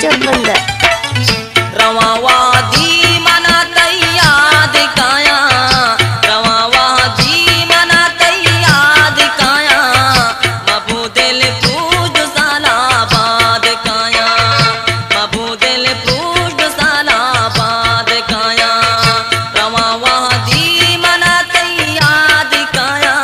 जगबंदर रवावादी मना तैयाद काया रवावादी मना तैयाद काया बाबू दिल पूज सालाबाद काया बाबू दिल पूज सालाबाद काया रवावादी मना तैयाद काया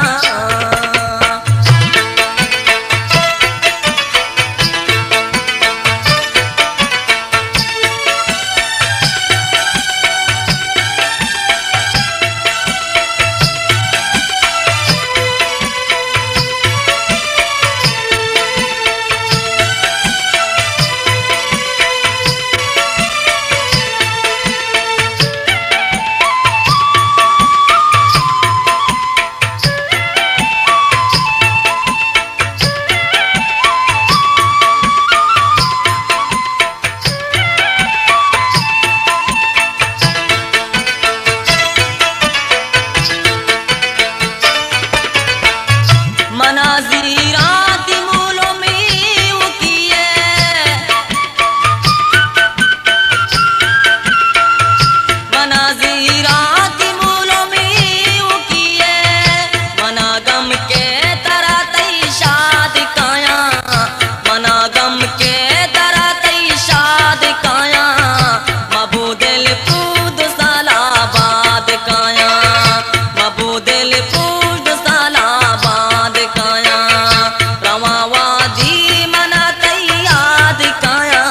मनाज़ीरात मूलों में वो किए मनाज़ीरात मूलों में वो किए मनागम के तरह तई शाद काया मनागम के तरह तई शाद काया मबूदिल पूद सालाबाद काया मबूदिल पूद सालाबाद काया रवावादी मना तैयाद काया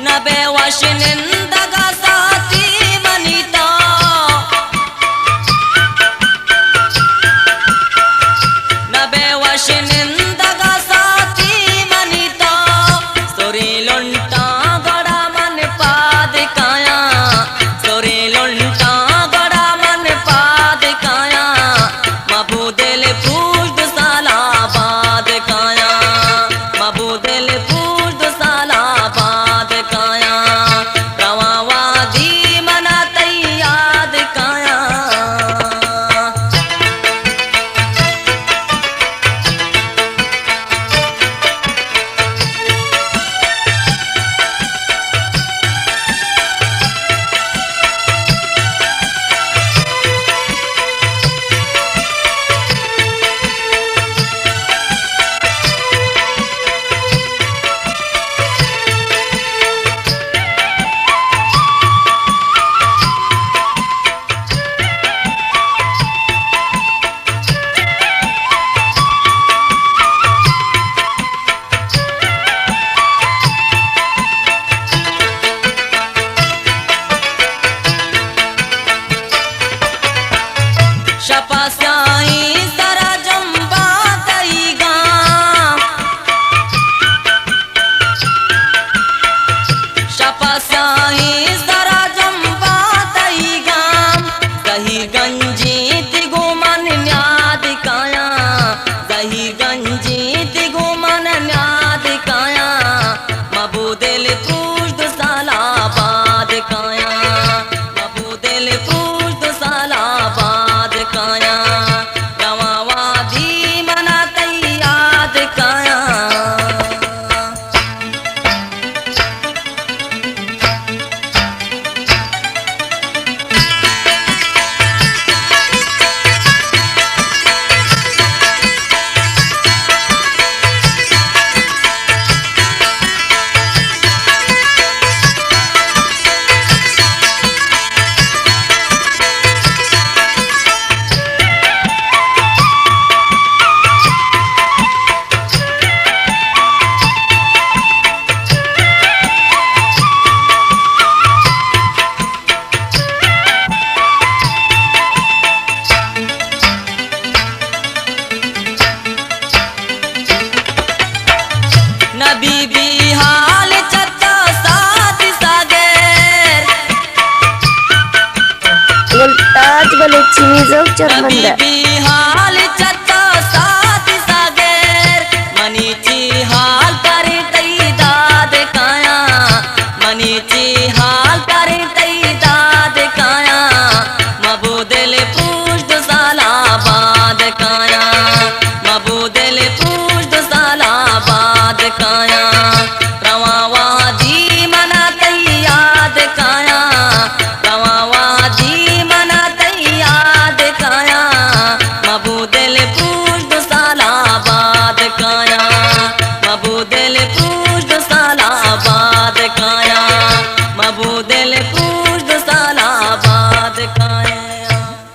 नबे वशनिंदगा साथी मनीता नबे वशनिंदगा साथी मनीता सोरे लुंटा गड़ा मन पाद काया सोरे लुंटा गड़ा मन पाद काया मबूदिल पूज सालाबाद काया मबूदिल पूज सालाबाद काया रवावादी मना तैयाद काया शपास्याई सरा जंबा तईगा शपास्याई सरा जंबा तईगा सही गंजी तिगो मन न्याद काया सही गंजी तिगो मन न्याद काया मबूदिल पूज सालाबाद काया मबूदिल पूज सालाबाद काया रवावादी मना तैयाद काया बोले चीनी जाऊ चरमंद हाल चत्ता साथ सागर मनीची हाल करे तई दाद काया मनीची हाल करे तई दाद काया मबूदल पुष्ट साला बाद काया मबूदल पुष्ट साला बाद काया